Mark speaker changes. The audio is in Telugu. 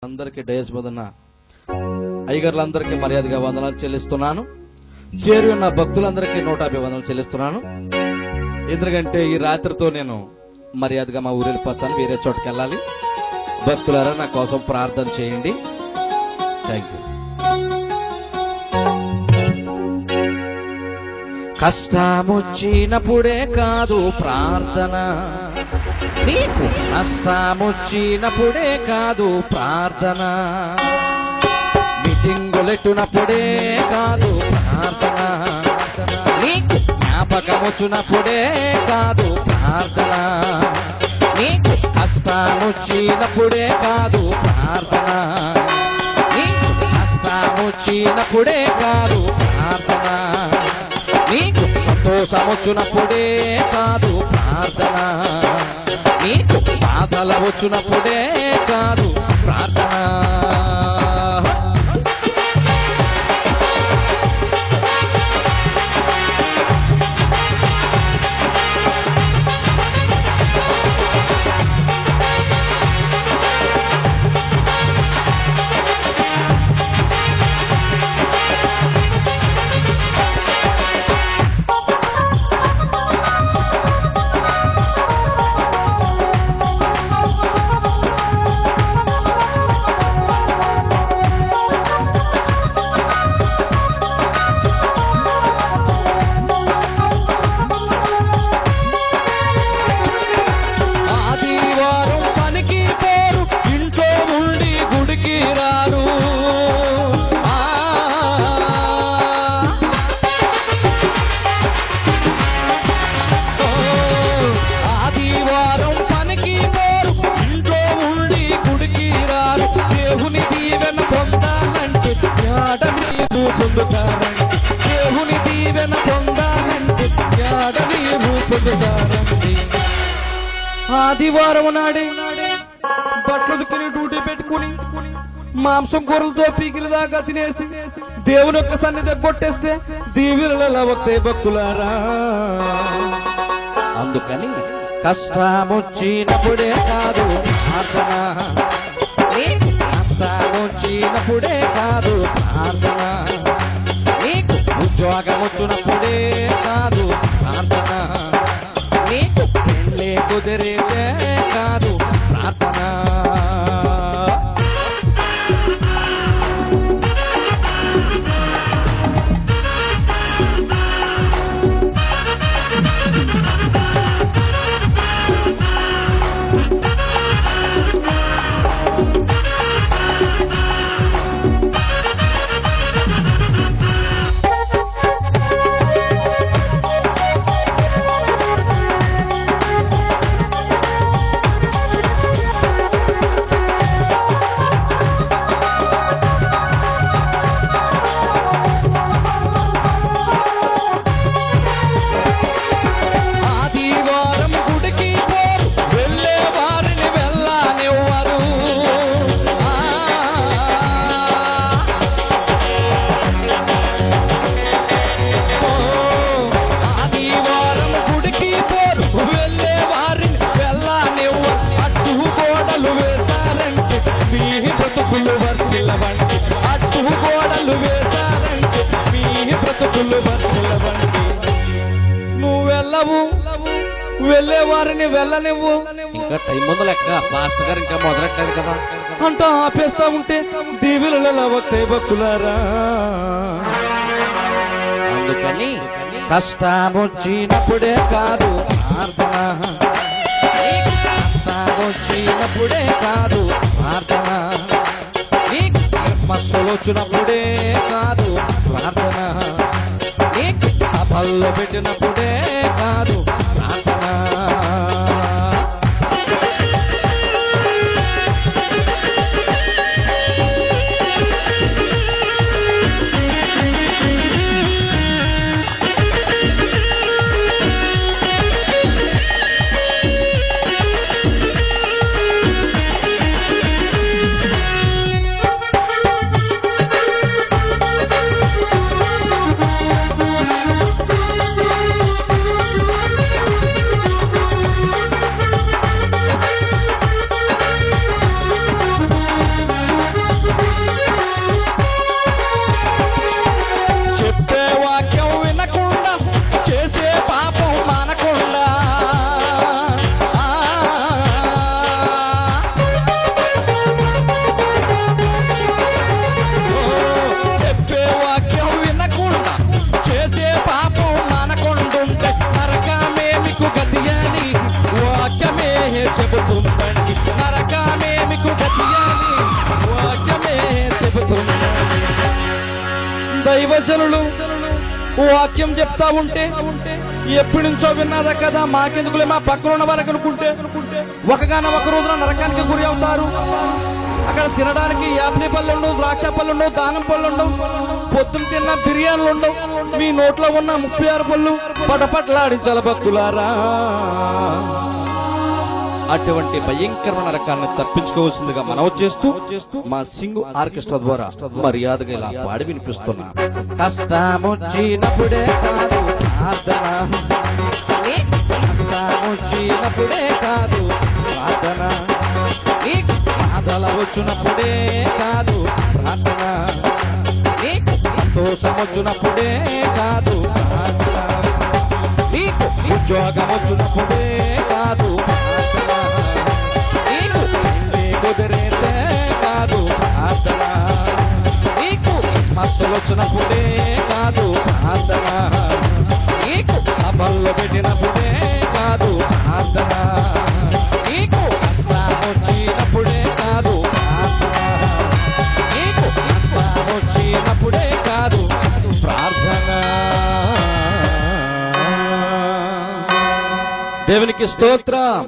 Speaker 1: అందరికీ డేస్ బదున అయ్యగారులందరికీ మర్యాదగా వందనాలు చెల్లిస్తున్నాను. చేరి ఉన్న భక్తులందరికీ 150 వందనాలు చెల్లిస్తున్నాను. ఎందుకంటే ఈ రాత్రితో నేను మర్యాదగా మా ఊరు వెళ్ళిపోతాను, వేరే చోటుకి వెళ్ళాలి. భక్తులారా నా కోసం ప్రార్థన చేయండి. Thank you. కష్టమొచ్చినప్పుడే కాదు ప్రార్థన, నీకు కష్టమొచ్చినప్పుడే కాదు ప్రార్థన, మీటింగులెట్టునప్పుడే కాదు ప్రార్థన, నీకు జ్ఞాపకమొచ్చినప్పుడే కాదు ప్రార్థన, నీకు కష్టమొచ్చినప్పుడే కాదు ప్రార్థన, నీకు కష్టమొచ్చినప్పుడే కాదు ప్రార్థన, నీకు సంతోషమొచ్చినప్పుడే కాదు ప్రార్థన, నీకు బాధల వచ్చినప్పుడే కాదు ప్రార్థన. దేవుని దీవెన పొందాలంటే ఆదివారం నాడే బట్టలు తిని డ్యూటీ పెట్టుకుని మాంసం కూరలతో పీకిల దాకా తినేసి దేవుని యొక్క సన్నిధి కొట్టేస్తే దీవెనలు వస్తాయి భక్తులారా. అందుకని కష్టమొచ్చినప్పుడే కాదు ప్రార్థన, నీకు కష్టమొచ్చినప్పుడే కాదు ప్రార్థన, నీకు ఉద్యోగం వచ్చినప్పుడే కాదు ప్రార్థన, నీకు పెళ్ళే కుదిరితే కాదు ప్రార్థన. నువ్వు వెళ్ళవు, వెళ్ళే వారిని వెళ్ళనివ్వు. ఇంకా టైం ముందు లెక్క, పాస్టర్ గారు ఇంకా మొదలెట్టారు కదా అంటూ ఆపేస్తా ఉంటే దీవెనలు వస్తాయి భక్తులారా. అందుకని కష్టమొచ్చినప్పుడే కాదు ప్రార్థన, కష్టమొచ్చినప్పుడే కాదు ప్రార్థన, నీకు మస్తులు వచ్చినప్పుడే కాదు ప్రార్థన, నీకు సభల్లో పెట్టినప్పుడే కాదు ప్రార్థన. దైవజనులు వాక్యం చెప్తా ఉంటే ఎప్పటి నుంచో విన్నాదా కదా, మాకెందుకులే మా పక్కన ఉన్న వారికి అనుకుంటే ఒకగానో ఒక రోజున నరకానికి గురి అవుతారు. అక్కడ తినడానికి యాపిల్ పళ్ళు ఉండవు, ద్రాక్ష పళ్ళు ఉండవు, దానం పళ్ళు ఉండవు, పొద్దున తిన్న బిర్యానీలు ఉండవు, మీ నోట్లో ఉన్న 36 పళ్ళు పటపట్లాడించాల భక్తులారా. అటువంటి భయంకరమైన నరకాన్ని తప్పించుకోవాల్సిందిగా మనవి చేస్తూ మా సింగు ఆర్కెస్ట్రా ద్వారా మర్యాదగా ఇలా పాడి వినిపిస్తున్నా. కష్టమొచ్చినప్పుడే కాదు ప్రార్థన, కష్టమొచ్చినప్పుడే కాదు ప్రార్థన, బాధల వచ్చినప్పుడే కాదు ప్రార్థన, సంతోషం వచ్చినప్పుడే కాదు ప్రార్థన, ఉద్యోగం వచ్చినప్పుడే కాదు ప్రార్థన, కుదిరేతే కాదు ప్రార్థన, మస్తులు వచ్చినప్పుడే కాదు ప్రార్థన, సభల్లో పెట్టినప్పుడే కాదు ప్రార్థన, కష్టం వచ్చినప్పుడే కాదు ప్రార్థన, కష్టం వచ్చినప్పుడే కాదు ప్రార్థన. దేవునికి స్తోత్రం.